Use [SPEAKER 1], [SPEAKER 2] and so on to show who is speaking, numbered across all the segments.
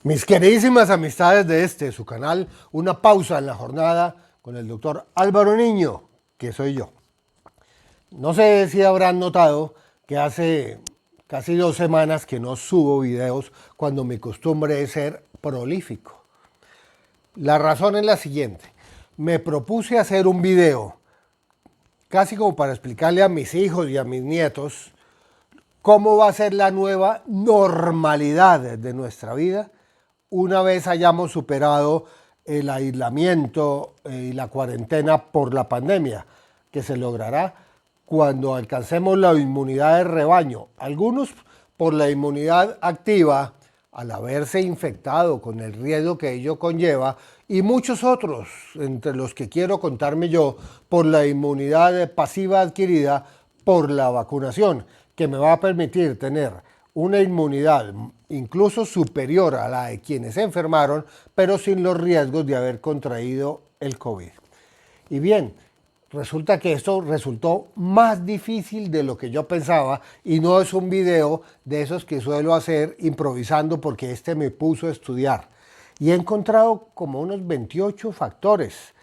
[SPEAKER 1] Mis queridísimas amistades de su canal, una pausa en la jornada con el doctor Álvaro Niño, que soy yo. No sé si habrán notado que hace casi 2 semanas que no subo videos cuando mi costumbre es ser prolífico. La razón es la siguiente. Me propuse hacer un video casi como para explicarle a mis hijos y a mis nietos cómo va a ser la nueva normalidad de nuestra vida una vez hayamos superado el aislamiento y la cuarentena por la pandemia, que se logrará cuando alcancemos la inmunidad de rebaño. Algunos por la inmunidad activa al haberse infectado con el riesgo que ello conlleva, y muchos otros, entre los que quiero contarme yo, por la inmunidad pasiva adquirida por la vacunación, que me va a permitir tener una inmunidad incluso superior a la de quienes se enfermaron, pero sin los riesgos de haber contraído el COVID. Y bien, resulta que esto resultó más difícil de lo que yo pensaba, y no es un video de esos que suelo hacer improvisando, porque este me puso a estudiar. Y he encontrado como unos 28 factores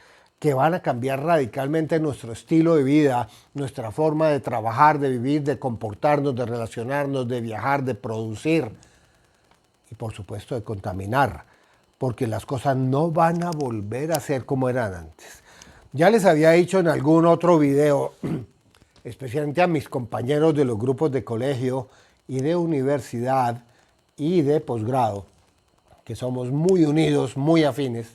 [SPEAKER 1] que van a cambiar radicalmente nuestro estilo de vida, nuestra forma de trabajar, de vivir, de comportarnos, de relacionarnos, de viajar, de producir y por supuesto de contaminar, porque las cosas no van a volver a ser como eran antes. Ya les había dicho en algún otro video, especialmente a mis compañeros de los grupos de colegio y de universidad y de posgrado, que somos muy unidos, muy afines,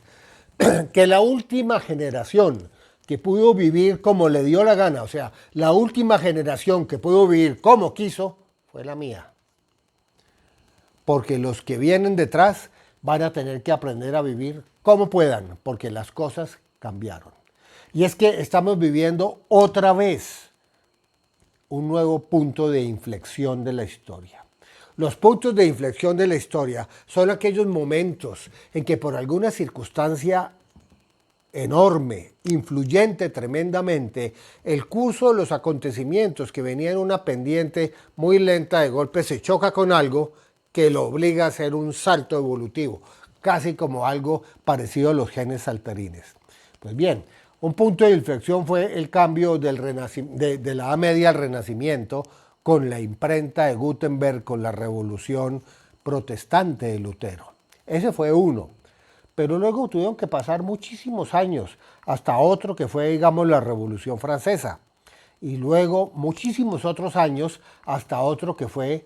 [SPEAKER 1] que la última generación que pudo vivir como le dio la gana, o sea, la última generación que pudo vivir como quiso, fue la mía. Porque los que vienen detrás van a tener que aprender a vivir como puedan, porque las cosas cambiaron. Y es que estamos viviendo otra vez un nuevo punto de inflexión de la historia. Los puntos de inflexión de la historia son aquellos momentos en que por alguna circunstancia enorme, influyente tremendamente, el curso de los acontecimientos que venía en una pendiente muy lenta de golpe se choca con algo que lo obliga a hacer un salto evolutivo, casi como algo parecido a los genes saltarines. Pues bien, un punto de inflexión fue el cambio de la Edad Media al Renacimiento, con la imprenta de Gutenberg, con la revolución protestante de Lutero. Ese fue uno. Pero luego tuvieron que pasar muchísimos años hasta otro que fue, digamos, la Revolución Francesa. Y luego muchísimos otros años hasta otro que fue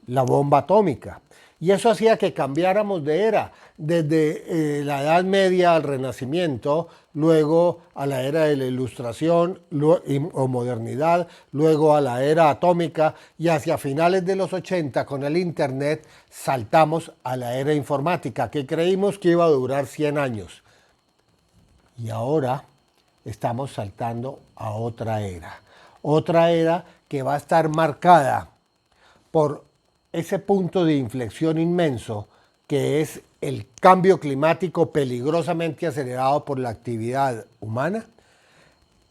[SPEAKER 1] la bomba atómica. Y eso hacía que cambiáramos de era, desde la Edad Media al Renacimiento, luego a la era de la Ilustración o modernidad, luego a la era atómica, y hacia finales de los 80 con el Internet saltamos a la era informática, que creímos que iba a durar 100 años. Y ahora estamos saltando a otra era que va a estar marcada por ese punto de inflexión inmenso que es el cambio climático peligrosamente acelerado por la actividad humana,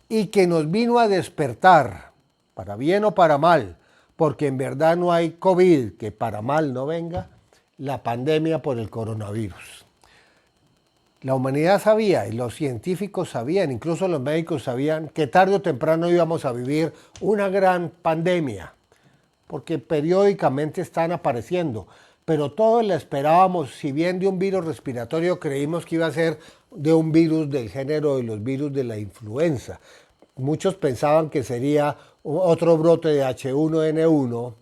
[SPEAKER 1] y que nos vino a despertar, para bien o para mal, porque en verdad no hay COVID que para mal no venga, la pandemia por el coronavirus. La humanidad sabía, y los científicos sabían, incluso los médicos sabían, que tarde o temprano íbamos a vivir una gran pandemia, porque periódicamente están apareciendo, pero todos la esperábamos. Si bien de un virus respiratorio, creímos que iba a ser de un virus del género de los virus de la influenza. Muchos pensaban que sería otro brote de H1N1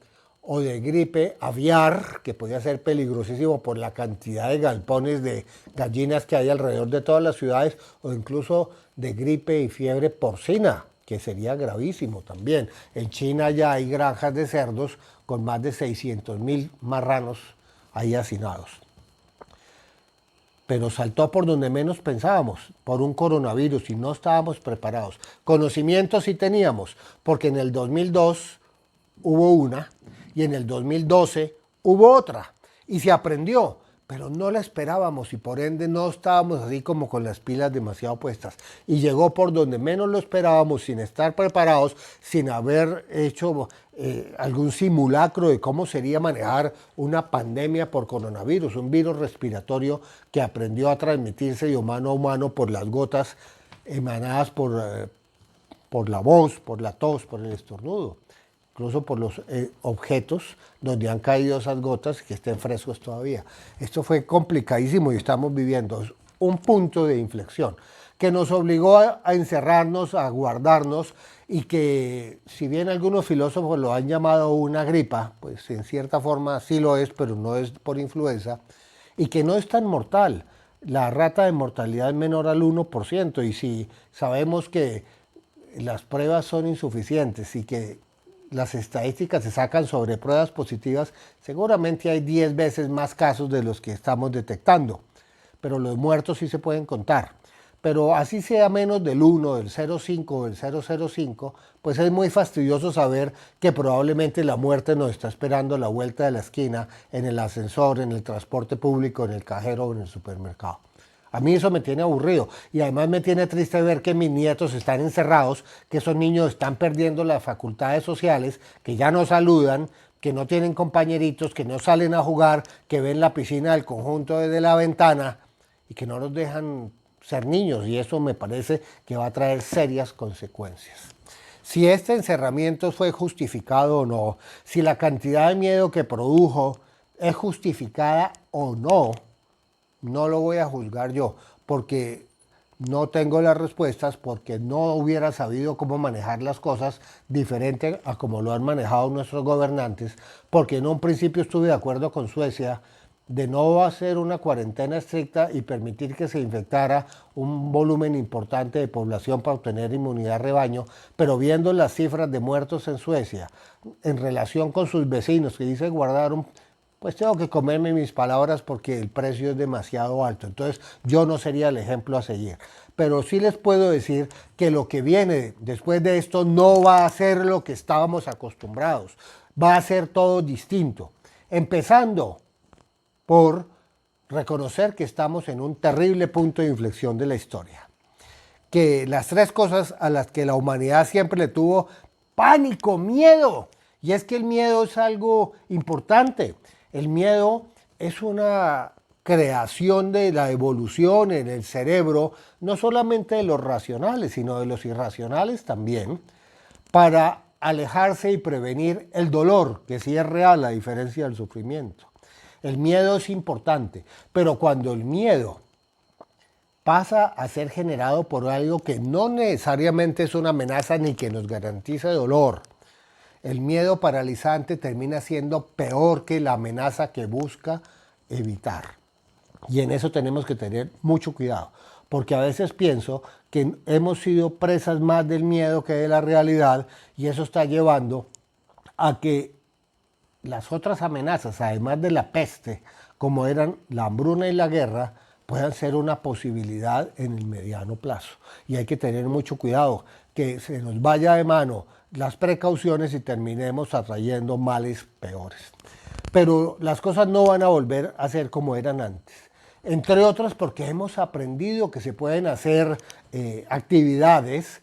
[SPEAKER 1] o de gripe aviar, que podía ser peligrosísimo por la cantidad de galpones de gallinas que hay alrededor de todas las ciudades, o incluso de gripe y fiebre porcina, que sería gravísimo también. En China ya hay granjas de cerdos con más de 600.000 marranos ahí hacinados. Pero saltó por donde menos pensábamos, por un coronavirus, y no estábamos preparados. Conocimiento sí teníamos, porque en el 2002 hubo una, y en el 2012 hubo otra, y se aprendió, pero no la esperábamos y por ende no estábamos así como con las pilas demasiado puestas. Y llegó por donde menos lo esperábamos, sin estar preparados, sin haber hecho algún simulacro de cómo sería manejar una pandemia por coronavirus, un virus respiratorio que aprendió a transmitirse de humano a humano por las gotas emanadas por la voz, por la tos, por el estornudo, incluso por los objetos donde han caído esas gotas que estén frescos todavía. Esto fue complicadísimo y estamos viviendo un punto de inflexión que nos obligó a encerrarnos, a guardarnos y que si bien algunos filósofos lo han llamado una gripa, pues en cierta forma sí lo es, pero no es por influenza, y que no es tan mortal. La rata de mortalidad es menor al 1% y si sabemos que las pruebas son insuficientes y que las estadísticas se sacan sobre pruebas positivas, seguramente hay 10 veces más casos de los que estamos detectando, pero los muertos sí se pueden contar. Pero así sea menos del 1, del 0,5 o del 0,05, pues es muy fastidioso saber que probablemente la muerte nos está esperando a la vuelta de la esquina, en el ascensor, en el transporte público, en el cajero o en el supermercado. A mí eso me tiene aburrido y además me tiene triste ver que mis nietos están encerrados, que esos niños están perdiendo las facultades sociales, que ya no saludan, que no tienen compañeritos, que no salen a jugar, que ven la piscina del conjunto desde la ventana y que no los dejan ser niños, y eso me parece que va a traer serias consecuencias. Si este encerramiento fue justificado o no, si la cantidad de miedo que produjo es justificada o no, no lo voy a juzgar yo, porque no tengo las respuestas, porque no hubiera sabido cómo manejar las cosas diferente a como lo han manejado nuestros gobernantes, porque en un principio estuve de acuerdo con Suecia de no hacer una cuarentena estricta y permitir que se infectara un volumen importante de población para obtener inmunidad rebaño, pero viendo las cifras de muertos en Suecia en relación con sus vecinos que dicen guardaron, pues tengo que comerme mis palabras porque el precio es demasiado alto. Entonces yo no sería el ejemplo a seguir. Pero sí les puedo decir que lo que viene después de esto no va a ser lo que estábamos acostumbrados. Va a ser todo distinto. Empezando por reconocer que estamos en un terrible punto de inflexión de la historia. Que las tres cosas a las que la humanidad siempre le tuvo pánico, miedo. Y es que el miedo es algo importante. El miedo es una creación de la evolución en el cerebro, no solamente de los racionales, sino de los irracionales también, para alejarse y prevenir el dolor, que sí es real a diferencia del sufrimiento. El miedo es importante, pero cuando el miedo pasa a ser generado por algo que no necesariamente es una amenaza ni que nos garantice dolor, el miedo paralizante termina siendo peor que la amenaza que busca evitar. Y en eso tenemos que tener mucho cuidado, porque a veces pienso que hemos sido presas más del miedo que de la realidad y eso está llevando a que las otras amenazas, además de la peste, como eran la hambruna y la guerra, puedan ser una posibilidad en el mediano plazo. Y hay que tener mucho cuidado, que se nos vaya de mano las precauciones y terminemos atrayendo males peores. Pero las cosas no van a volver a ser como eran antes. Entre otras porque hemos aprendido que se pueden hacer actividades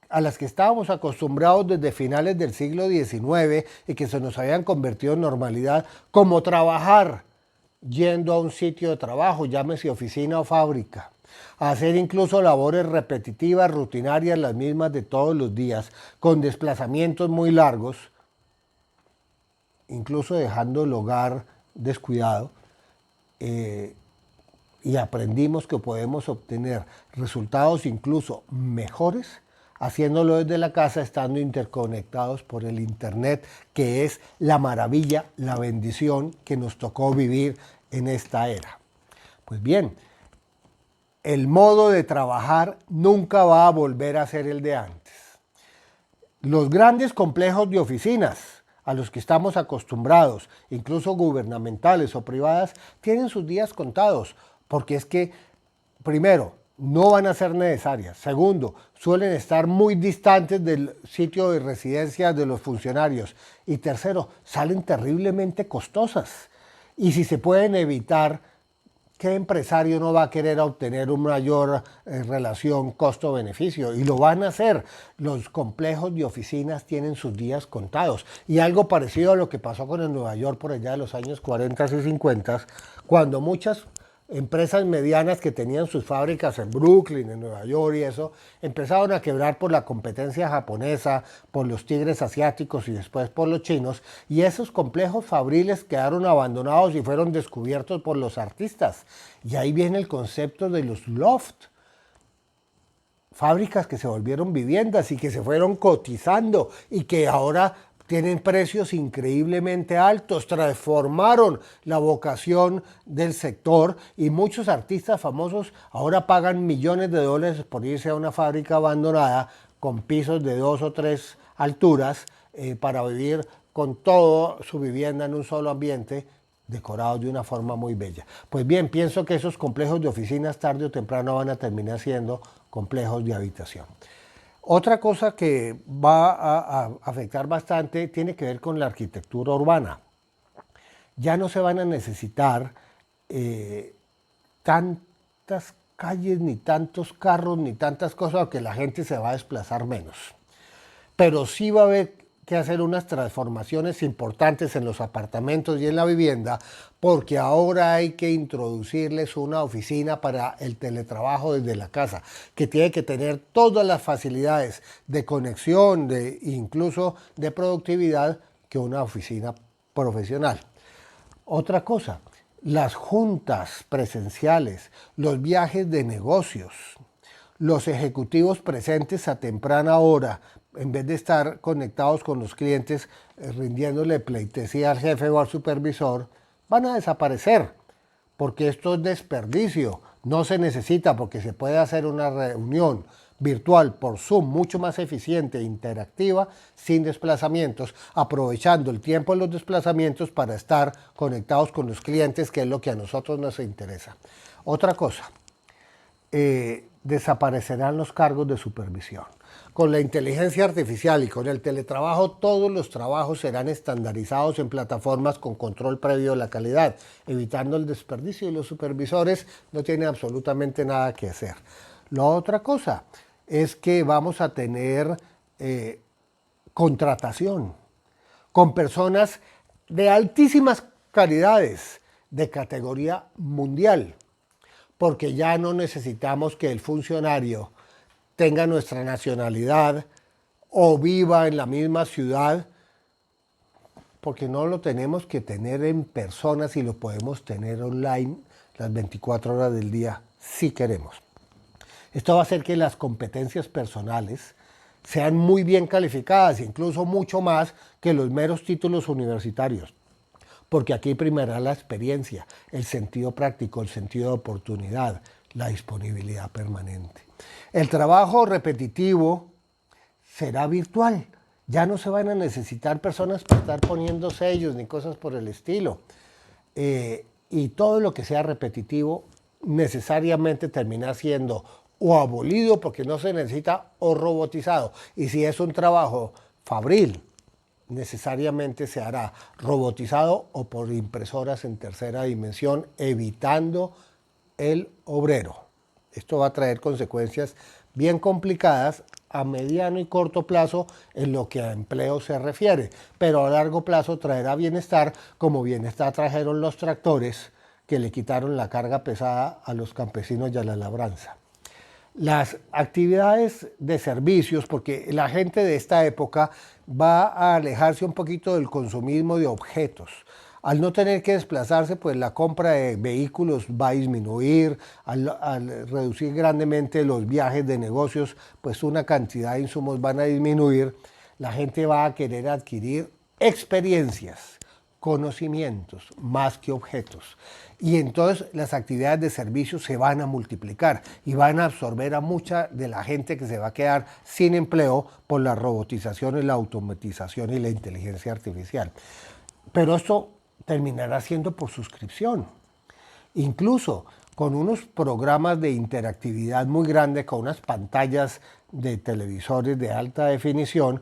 [SPEAKER 1] a las que estábamos acostumbrados desde finales del siglo XIX y que se nos habían convertido en normalidad, como trabajar yendo a un sitio de trabajo, llámese oficina o fábrica, a hacer incluso labores repetitivas, rutinarias, las mismas de todos los días, con desplazamientos muy largos, incluso dejando el hogar descuidado, y aprendimos que podemos obtener resultados incluso mejores haciéndolo desde la casa, estando interconectados por el Internet, que es la maravilla, la bendición que nos tocó vivir en esta era. Pues bien, el modo de trabajar nunca va a volver a ser el de antes. Los grandes complejos de oficinas a los que estamos acostumbrados, incluso gubernamentales o privadas, tienen sus días contados, porque es que, primero, no van a ser necesarias. Segundo, suelen estar muy distantes del sitio de residencia de los funcionarios. Y tercero, salen terriblemente costosas. Y si se pueden evitar, ¿qué empresario no va a querer obtener una mayor relación costo-beneficio? Y lo van a hacer. Los complejos de oficinas tienen sus días contados. Y algo parecido a lo que pasó con el Nueva York por allá de los años 40 y 50, cuando muchas empresas medianas que tenían sus fábricas en Brooklyn, en Nueva York y eso, empezaron a quebrar por la competencia japonesa, por los tigres asiáticos y después por los chinos, y esos complejos fabriles quedaron abandonados y fueron descubiertos por los artistas. Y ahí viene el concepto de los loft, fábricas que se volvieron viviendas y que se fueron cotizando y que ahora tienen precios increíblemente altos, transformaron la vocación del sector y muchos artistas famosos ahora pagan millones de dólares por irse a una fábrica abandonada con pisos de 2 o 3 alturas para vivir con toda su vivienda en un solo ambiente, decorados de una forma muy bella. Pues bien, pienso que esos complejos de oficinas tarde o temprano van a terminar siendo complejos de habitación. Otra cosa que va a afectar bastante tiene que ver con la arquitectura urbana. Ya no se van a necesitar tantas calles, ni tantos carros, ni tantas cosas, porque la gente se va a desplazar menos. Pero sí va a haber que hacer unas transformaciones importantes en los apartamentos y en la vivienda, porque ahora hay que introducirles una oficina para el teletrabajo desde la casa, que tiene que tener todas las facilidades de conexión, incluso de productividad, que una oficina profesional. Otra cosa, las juntas presenciales, los viajes de negocios, los ejecutivos presentes a temprana hora, en vez de estar conectados con los clientes, rindiéndole pleitesía al jefe o al supervisor, van a desaparecer, porque esto es desperdicio. No se necesita, porque se puede hacer una reunión virtual por Zoom mucho más eficiente e interactiva, sin desplazamientos, aprovechando el tiempo de los desplazamientos para estar conectados con los clientes, que es lo que a nosotros nos interesa. Otra cosa, desaparecerán los cargos de supervisión. Con la inteligencia artificial y con el teletrabajo, todos los trabajos serán estandarizados en plataformas con control previo de la calidad, evitando el desperdicio, y los supervisores no tienen absolutamente nada que hacer. La otra cosa es que vamos a tener contratación con personas de altísimas calidades, de categoría mundial, porque ya no necesitamos que el funcionario tenga nuestra nacionalidad o viva en la misma ciudad, porque no lo tenemos que tener en persona, si lo podemos tener online las 24 horas del día, si queremos. Esto va a hacer que las competencias personales sean muy bien calificadas, incluso mucho más que los meros títulos universitarios, porque aquí primará la experiencia, el sentido práctico, el sentido de oportunidad, la disponibilidad permanente. El trabajo repetitivo será virtual. Ya no se van a necesitar personas para estar poniendo sellos ni cosas por el estilo. Y todo lo que sea repetitivo necesariamente termina siendo o abolido, porque no se necesita, o robotizado. Y si es un trabajo fabril, necesariamente se hará robotizado o por impresoras en tercera dimensión, evitando el obrero. Esto va a traer consecuencias bien complicadas a mediano y corto plazo en lo que a empleo se refiere, pero a largo plazo traerá bienestar, como bienestar trajeron los tractores que le quitaron la carga pesada a los campesinos y a la labranza. Las actividades de servicios, porque la gente de esta época va a alejarse un poquito del consumismo de objetos. Al no tener que desplazarse, pues la compra de vehículos va a disminuir, al reducir grandemente los viajes de negocios, pues una cantidad de insumos van a disminuir. La gente va a querer adquirir experiencias, conocimientos, más que objetos. Y entonces las actividades de servicios se van a multiplicar y van a absorber a mucha de la gente que se va a quedar sin empleo por la robotización y la automatización y la inteligencia artificial. Pero esto terminará siendo por suscripción. Incluso con unos programas de interactividad muy grandes, con unas pantallas de televisores de alta definición,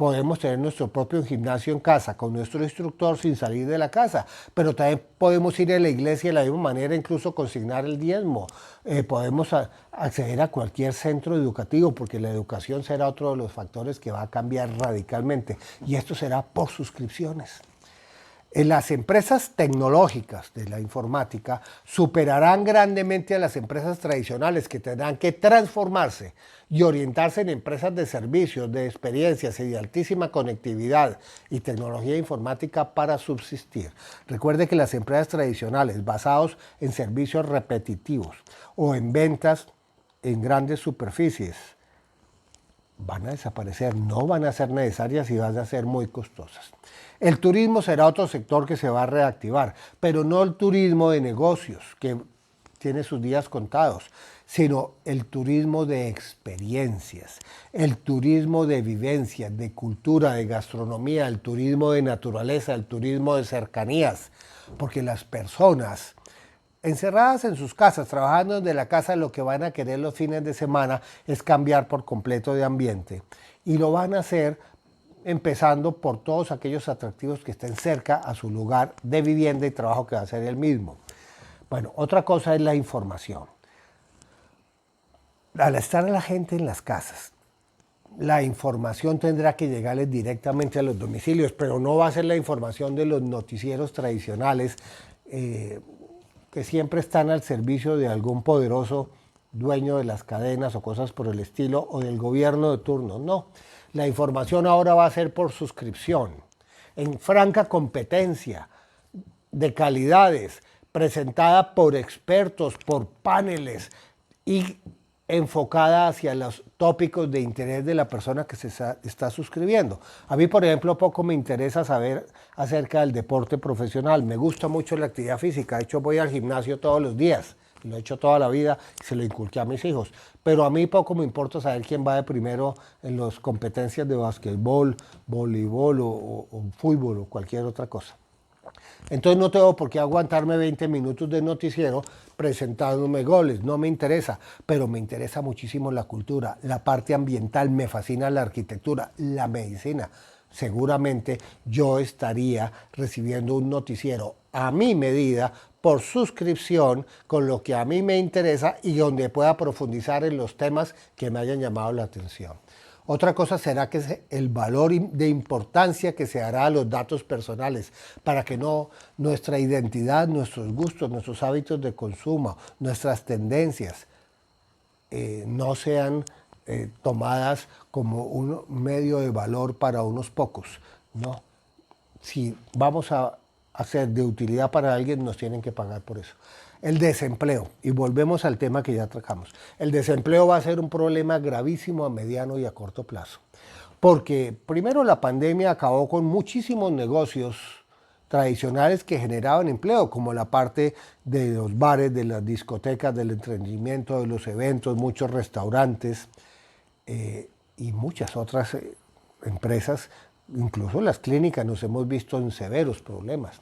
[SPEAKER 1] Podemos tener nuestro propio gimnasio en casa, con nuestro instructor sin salir de la casa, pero también podemos ir a la iglesia de la misma manera, incluso consignar el diezmo. Podemos acceder a cualquier centro educativo, porque la educación será otro de los factores que va a cambiar radicalmente, y esto será por suscripciones. Las empresas tecnológicas de la informática superarán grandemente a las empresas tradicionales, que tendrán que transformarse y orientarse en empresas de servicios, de experiencias y de altísima conectividad y tecnología informática para subsistir. Recuerde que las empresas tradicionales basadas en servicios repetitivos o en ventas en grandes superficies van a desaparecer, no van a ser necesarias y van a ser muy costosas. El turismo será otro sector que se va a reactivar, pero no el turismo de negocios, que tiene sus días contados, sino el turismo de experiencias, el turismo de vivencias, de cultura, de gastronomía, el turismo de naturaleza, el turismo de cercanías, porque las personas encerradas en sus casas, trabajando desde la casa, lo que van a querer los fines de semana es cambiar por completo de ambiente. Y lo van a hacer empezando por todos aquellos atractivos que estén cerca a su lugar de vivienda y trabajo, que va a ser el mismo. Bueno, otra cosa es la información. Al estar la gente en las casas, la información tendrá que llegarles directamente a los domicilios, pero no va a ser la información de los noticieros tradicionales, que siempre están al servicio de algún poderoso dueño de las cadenas o cosas por el estilo, o del gobierno de turno. No, la información ahora va a ser por suscripción, en franca competencia, de calidades, presentada por expertos, por paneles y enfocada hacia los tópicos de interés de la persona que se está suscribiendo. A mí, por ejemplo, poco me interesa saber acerca del deporte profesional. Me gusta mucho la actividad física. De hecho, voy al gimnasio todos los días. Lo he hecho toda la vida y se lo inculqué a mis hijos. Pero a mí poco me importa saber quién va de primero en las competencias de básquetbol, voleibol o fútbol o cualquier otra cosa. Entonces no tengo por qué aguantarme 20 minutos de noticiero presentándome goles, no me interesa, pero me interesa muchísimo la cultura, la parte ambiental, me fascina la arquitectura, la medicina. Seguramente yo estaría recibiendo un noticiero a mi medida, por suscripción, con lo que a mí me interesa y donde pueda profundizar en los temas que me hayan llamado la atención. Otra cosa será que el valor de importancia que se dará a los datos personales, para que no nuestra identidad, nuestros gustos, nuestros hábitos de consumo, nuestras tendencias no sean tomadas como un medio de valor para unos pocos. No, si vamos a ser de utilidad para alguien, nos tienen que pagar por eso. El desempleo, y volvemos al tema que ya tratamos. El desempleo va a ser un problema gravísimo a mediano y a corto plazo, porque primero la pandemia acabó con muchísimos negocios tradicionales que generaban empleo, como la parte de los bares, de las discotecas, del entretenimiento, de los eventos, muchos restaurantes y muchas otras empresas, incluso las clínicas, nos hemos visto en severos problemas.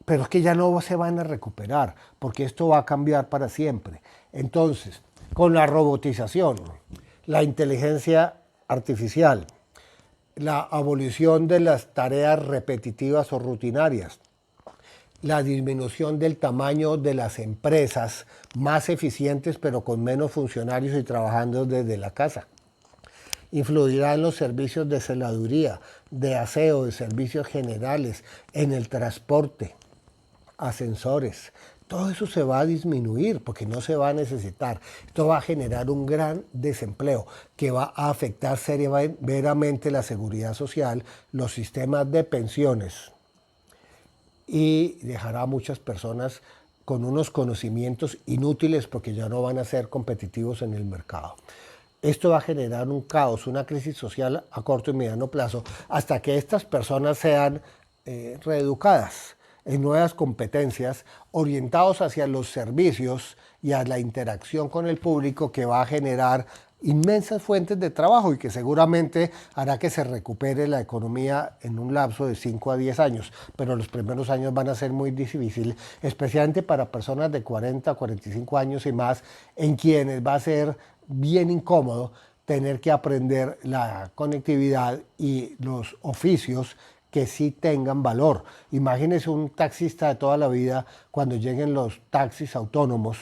[SPEAKER 1] Pero es que ya no se van a recuperar, porque esto va a cambiar para siempre. Entonces, con la robotización, la inteligencia artificial, la abolición de las tareas repetitivas o rutinarias, la disminución del tamaño de las empresas más eficientes pero con menos funcionarios y trabajando desde la casa, influirá en los servicios de celaduría, de aseo, de servicios generales, en el transporte, ascensores. Todo eso se va a disminuir porque no se va a necesitar. Esto va a generar un gran desempleo que va a afectar severamente la seguridad social, los sistemas de pensiones, y dejará a muchas personas con unos conocimientos inútiles porque ya no van a ser competitivos en el mercado. Esto va a generar un caos, una crisis social a corto y mediano plazo, hasta que estas personas sean reeducadas en nuevas competencias, orientados hacia los servicios y a la interacción con el público, que va a generar inmensas fuentes de trabajo y que seguramente hará que se recupere la economía en un lapso de 5 a 10 años, pero los primeros años van a ser muy difíciles, especialmente para personas de 40 a 45 años y más, en quienes va a ser bien incómodo tener que aprender la conectividad y los oficios que sí tengan valor. Imagínese un taxista de toda la vida cuando lleguen los taxis autónomos,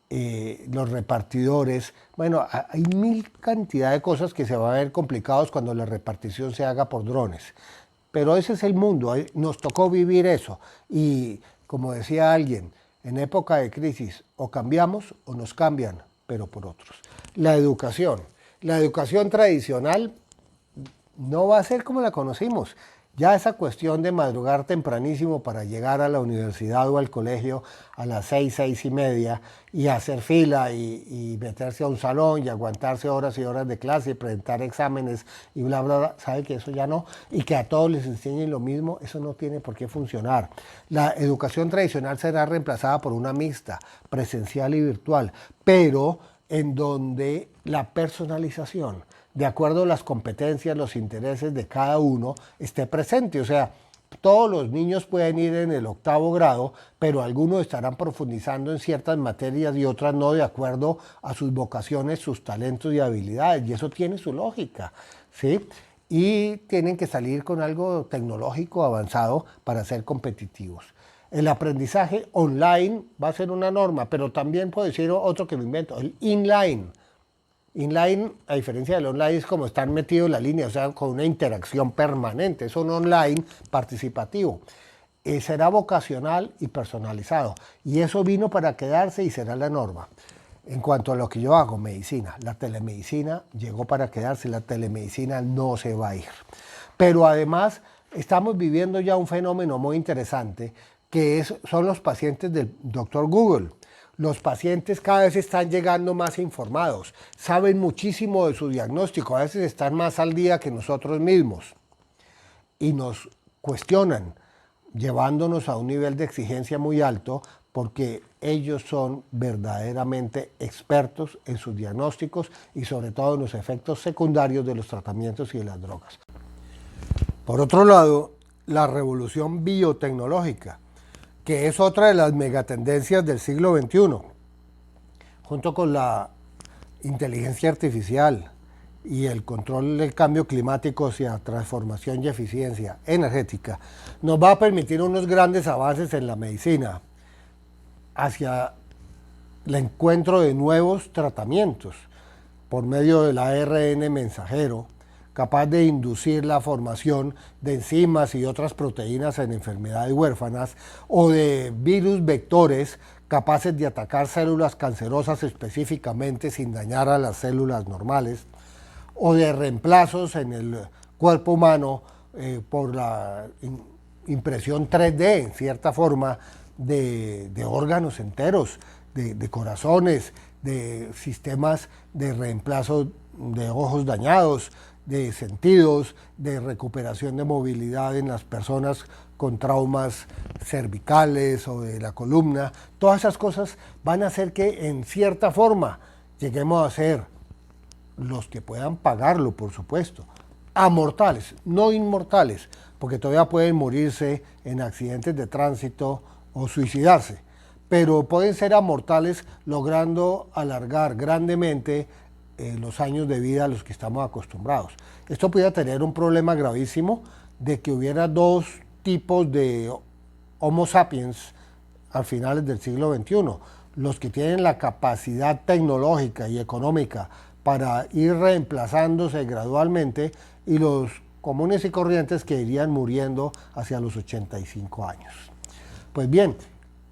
[SPEAKER 1] los repartidores. Bueno, hay mil cantidad de cosas que se van a ver complicados cuando la repartición se haga por drones. Pero ese es el mundo, nos tocó vivir eso. Y como decía alguien, en época de crisis o cambiamos o nos cambian, pero por otros. La educación tradicional no va a ser como la conocimos. Ya esa cuestión de madrugar tempranísimo para llegar a la universidad o al colegio a las 6, 6:30 y hacer fila y meterse a un salón y aguantarse horas y horas de clase y presentar exámenes y bla, bla, bla, sabe que eso ya no, y que a todos les enseñen lo mismo, eso no tiene por qué funcionar. La educación tradicional será reemplazada por una mixta, presencial y virtual, pero en donde la personalización, de acuerdo a las competencias, los intereses de cada uno, esté presente. O sea, todos los niños pueden ir en el 8º grado, pero algunos estarán profundizando en ciertas materias y otras no, de acuerdo a sus vocaciones, sus talentos y habilidades. Y eso tiene su lógica, ¿sí? Y tienen que salir con algo tecnológico avanzado para ser competitivos. El aprendizaje online va a ser una norma, pero también puedo decir otro que me invento, el inline. Inline, a diferencia del online, es como estar metido en la línea, o sea, con una interacción permanente. Es un online participativo. Será vocacional y personalizado. Y eso vino para quedarse y será la norma. En cuanto a lo que yo hago, medicina, la telemedicina llegó para quedarse, la telemedicina no se va a ir. Pero además, estamos viviendo ya un fenómeno muy interesante, que son los pacientes del doctor Google. Los pacientes cada vez están llegando más informados, saben muchísimo de su diagnóstico, a veces están más al día que nosotros mismos y nos cuestionan, llevándonos a un nivel de exigencia muy alto porque ellos son verdaderamente expertos en sus diagnósticos y sobre todo en los efectos secundarios de los tratamientos y de las drogas. Por otro lado, la revolución biotecnológica, que es otra de las megatendencias del siglo XXI, junto con la inteligencia artificial y el control del cambio climático hacia transformación y eficiencia energética, nos va a permitir unos grandes avances en la medicina hacia el encuentro de nuevos tratamientos por medio del ARN mensajero, capaz de inducir la formación de enzimas y otras proteínas en enfermedades huérfanas, o de virus vectores capaces de atacar células cancerosas específicamente sin dañar a las células normales, o de reemplazos en el cuerpo humano por la impresión 3D, en cierta forma, de órganos enteros, de corazones, de sistemas de reemplazo de ojos dañados, de sentidos, de recuperación de movilidad en las personas con traumas cervicales o de la columna. Todas esas cosas van a hacer que en cierta forma lleguemos a ser, los que puedan pagarlo por supuesto, amortales, no inmortales, porque todavía pueden morirse en accidentes de tránsito o suicidarse, pero pueden ser amortales logrando alargar grandemente los años de vida a los que estamos acostumbrados. Esto podría tener un problema gravísimo de que hubiera dos tipos de Homo sapiens a finales del siglo XXI, los que tienen la capacidad tecnológica y económica para ir reemplazándose gradualmente y los comunes y corrientes que irían muriendo hacia los 85 años. Pues bien,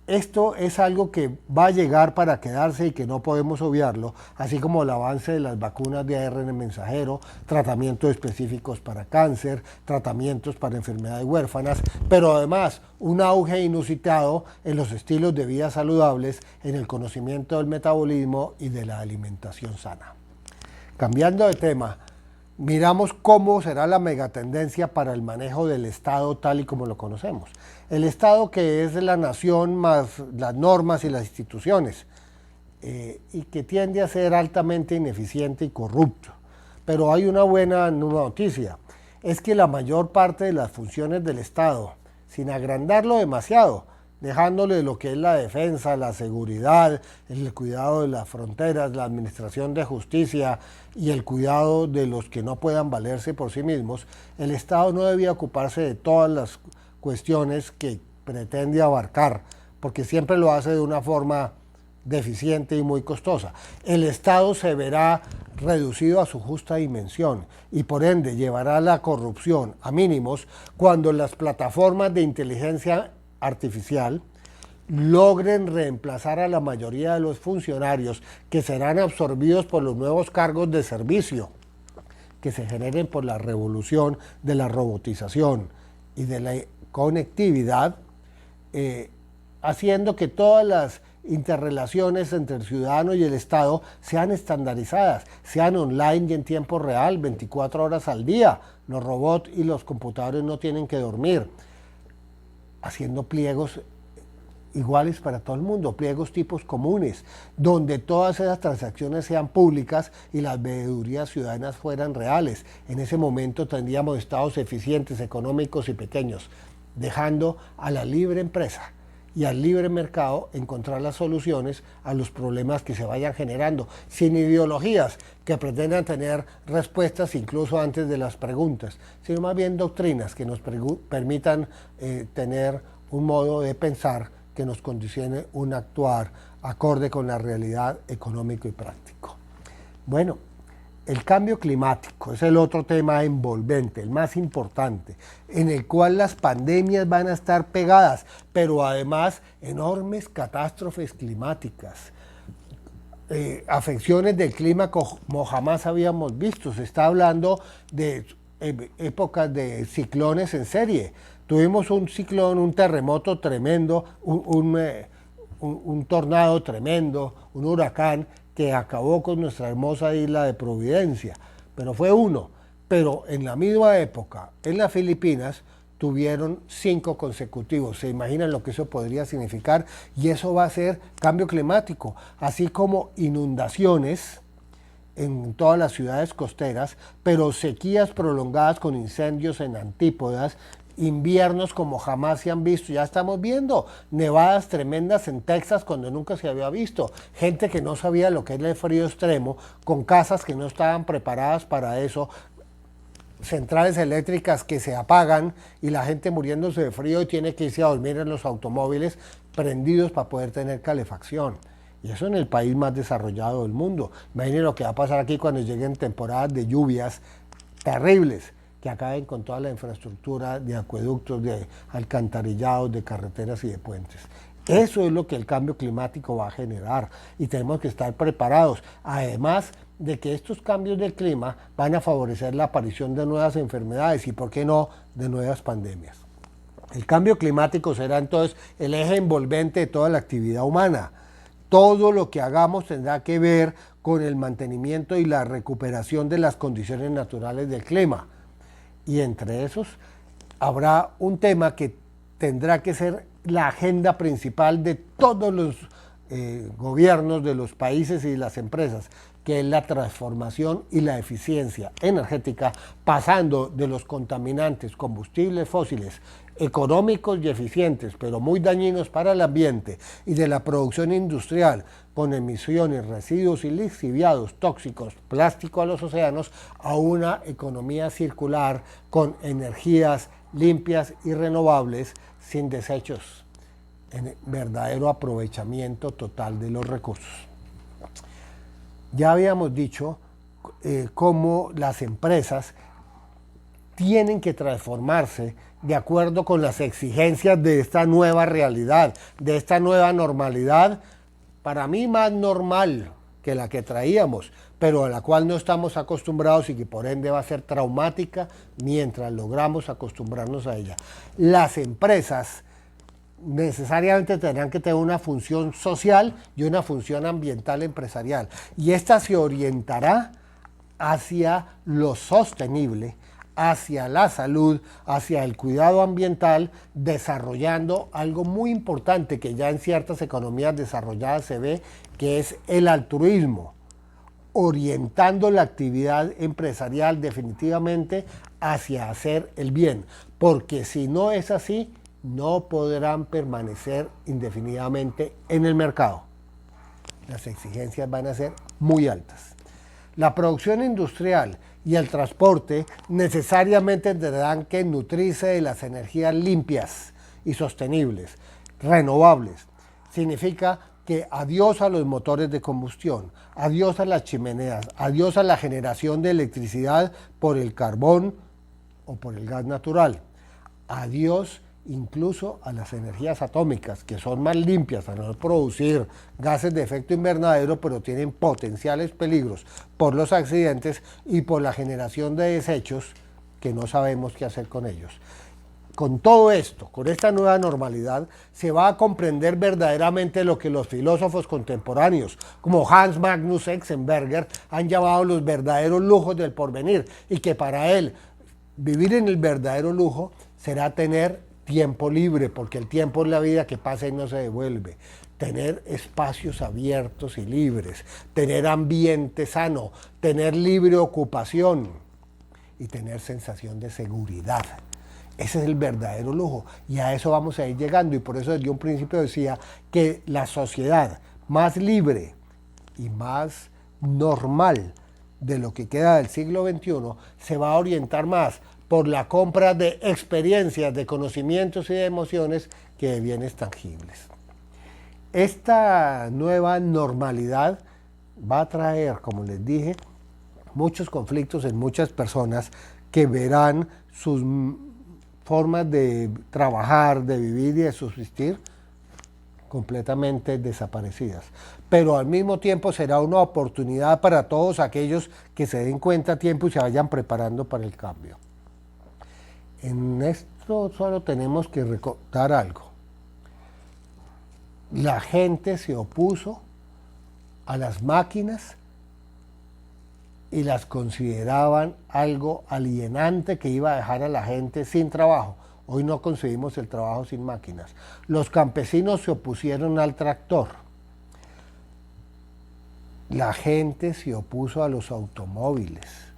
[SPEAKER 1] esto es algo que va a llegar para quedarse y que no podemos obviarlo, así como el avance de las vacunas de ARN mensajero, tratamientos específicos para cáncer, tratamientos para enfermedades huérfanas, pero además un auge inusitado en los estilos de vida saludables, en el conocimiento del metabolismo y de la alimentación sana. Cambiando de tema, miramos cómo será la megatendencia para el manejo del Estado tal y como lo conocemos. El Estado, que es la nación más las normas y las instituciones, y que tiende a ser altamente ineficiente y corrupto. Pero hay una buena noticia, es que la mayor parte de las funciones del Estado, sin agrandarlo demasiado, dejándole lo que es la defensa, la seguridad, el cuidado de las fronteras, la administración de justicia y el cuidado de los que no puedan valerse por sí mismos, el Estado no debía ocuparse de todas las cuestiones que pretende abarcar, porque siempre lo hace de una forma deficiente y muy costosa. El Estado se verá reducido a su justa dimensión y por ende llevará la corrupción a mínimos cuando las plataformas de inteligencia artificial logren reemplazar a la mayoría de los funcionarios que serán absorbidos por los nuevos cargos de servicio que se generen por la revolución de la robotización y de la conectividad, haciendo que todas las interrelaciones entre el ciudadano y el Estado sean estandarizadas, sean online y en tiempo real, 24 horas al día. Los robots y los computadores no tienen que dormir, haciendo pliegos iguales para todo el mundo, pliegos tipos comunes, donde todas esas transacciones sean públicas y las veedurías ciudadanas fueran reales. En ese momento tendríamos estados eficientes, económicos y pequeños, dejando a la libre empresa y al libre mercado encontrar las soluciones a los problemas que se vayan generando, sin ideologías que pretendan tener respuestas incluso antes de las preguntas, sino más bien doctrinas que nos permitan tener un modo de pensar que nos condicione un actuar acorde con la realidad económico y práctico. Bueno, el cambio climático es el otro tema envolvente, el más importante, en el cual las pandemias van a estar pegadas, pero además enormes catástrofes climáticas, afecciones del clima como jamás habíamos visto. Se está hablando de épocas de ciclones en serie. Tuvimos un ciclón, un terremoto tremendo, un tornado tremendo, un huracán que acabó con nuestra hermosa isla de Providencia, pero fue uno. Pero en la misma época, en las Filipinas, tuvieron 5 consecutivos. ¿Se imaginan lo que eso podría significar? Y eso va a ser cambio climático, así como inundaciones en todas las ciudades costeras, pero sequías prolongadas con incendios en antípodas, inviernos como jamás se han visto. Ya estamos viendo nevadas tremendas en Texas cuando nunca se había visto. Gente que no sabía lo que era el frío extremo, con casas que no estaban preparadas para eso, centrales eléctricas que se apagan y la gente muriéndose de frío y tiene que irse a dormir en los automóviles prendidos para poder tener calefacción. Y eso en el país más desarrollado del mundo. Imaginen lo que va a pasar aquí cuando lleguen temporadas de lluvias terribles, que acaben con toda la infraestructura de acueductos, de alcantarillados, de carreteras y de puentes. Eso es lo que el cambio climático va a generar y tenemos que estar preparados. Además de que estos cambios del clima van a favorecer la aparición de nuevas enfermedades y, ¿por qué no?, de nuevas pandemias. El cambio climático será entonces el eje envolvente de toda la actividad humana. Todo lo que hagamos tendrá que ver con el mantenimiento y la recuperación de las condiciones naturales del clima. Y entre esos habrá un tema que tendrá que ser la agenda principal de todos los gobiernos de los países y las empresas, que es la transformación y la eficiencia energética, pasando de los contaminantes combustibles fósiles económicos y eficientes, pero muy dañinos para el ambiente, y de la producción industrial con emisiones, residuos y lixiviados tóxicos, plástico a los océanos, a una economía circular con energías limpias y renovables, sin desechos, en verdadero aprovechamiento total de los recursos. Ya habíamos dicho cómo las empresas tienen que transformarse de acuerdo con las exigencias de esta nueva realidad, de esta nueva normalidad, para mí más normal que la que traíamos, pero a la cual no estamos acostumbrados y que por ende va a ser traumática mientras logramos acostumbrarnos a ella. Las empresas necesariamente tendrán que tener una función social y una función ambiental empresarial, y esta se orientará hacia lo sostenible, hacia la salud, hacia el cuidado ambiental, desarrollando algo muy importante que ya en ciertas economías desarrolladas se ve, que es el altruismo, orientando la actividad empresarial definitivamente hacia hacer el bien, porque si no es así, no podrán permanecer indefinidamente en el mercado. Las exigencias van a ser muy altas. La producción industrial y el transporte necesariamente tendrán que nutrirse de las energías limpias y sostenibles, renovables. Significa que adiós a los motores de combustión, adiós a las chimeneas, adiós a la generación de electricidad por el carbón o por el gas natural, adiós incluso a las energías atómicas, que son más limpias a no producir gases de efecto invernadero, pero tienen potenciales peligros por los accidentes y por la generación de desechos que no sabemos qué hacer con ellos. Con todo esto, con esta nueva normalidad, se va a comprender verdaderamente lo que los filósofos contemporáneos, como Hans Magnus Enzensberger, han llamado los verdaderos lujos del porvenir, y que para él vivir en el verdadero lujo será tener tiempo libre, porque el tiempo es la vida que pasa y no se devuelve. Tener espacios abiertos y libres, tener ambiente sano, tener libre ocupación y tener sensación de seguridad. Ese es el verdadero lujo y a eso vamos a ir llegando, y por eso desde un principio decía que la sociedad más libre y más normal de lo que queda del siglo XXI se va a orientar más por la compra de experiencias, de conocimientos y de emociones que de bienes tangibles. Esta nueva normalidad va a traer, como les dije, muchos conflictos en muchas personas que verán sus formas de trabajar, de vivir y de subsistir completamente desaparecidas. Pero al mismo tiempo será una oportunidad para todos aquellos que se den cuenta a tiempo y se vayan preparando para el cambio. En esto solo tenemos que recordar algo. La gente se opuso a las máquinas y las consideraban algo alienante que iba a dejar a la gente sin trabajo. Hoy no concebimos el trabajo sin máquinas. Los campesinos se opusieron al tractor. La gente se opuso a los automóviles.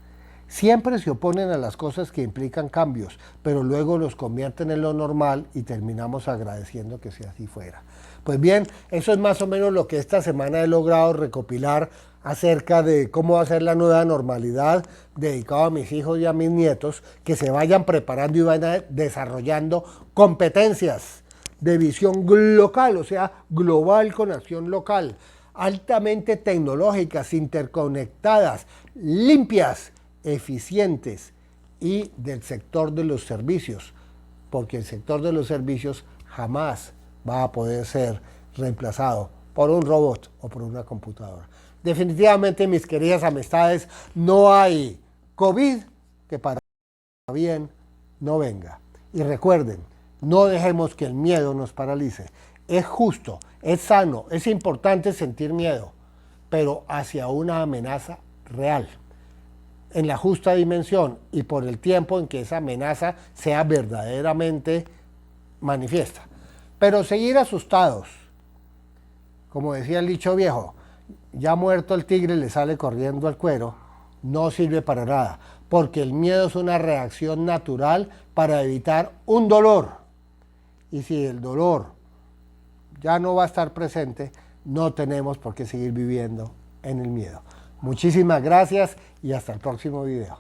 [SPEAKER 1] Siempre se oponen a las cosas que implican cambios, pero luego los convierten en lo normal y terminamos agradeciendo que sea así fuera. Pues bien, eso es más o menos lo que esta semana he logrado recopilar acerca de cómo va a ser la nueva normalidad, dedicado a mis hijos y a mis nietos, que se vayan preparando y vayan desarrollando competencias de visión local, o sea, global con acción local, altamente tecnológicas, interconectadas, limpias, eficientes y del sector de los servicios, porque el sector de los servicios jamás va a poder ser reemplazado por un robot o por una computadora. Definitivamente, mis queridas amistades, no hay COVID que para bien no venga. Y recuerden, no dejemos que el miedo nos paralice. Es justo, es sano, es importante sentir miedo, pero hacia una amenaza real, en la justa dimensión y por el tiempo en que esa amenaza sea verdaderamente manifiesta. Pero seguir asustados, como decía el dicho viejo, ya muerto el tigre le sale corriendo al cuero, no sirve para nada, porque el miedo es una reacción natural para evitar un dolor. Y si el dolor ya no va a estar presente, no tenemos por qué seguir viviendo en el miedo. Muchísimas gracias y hasta el próximo video.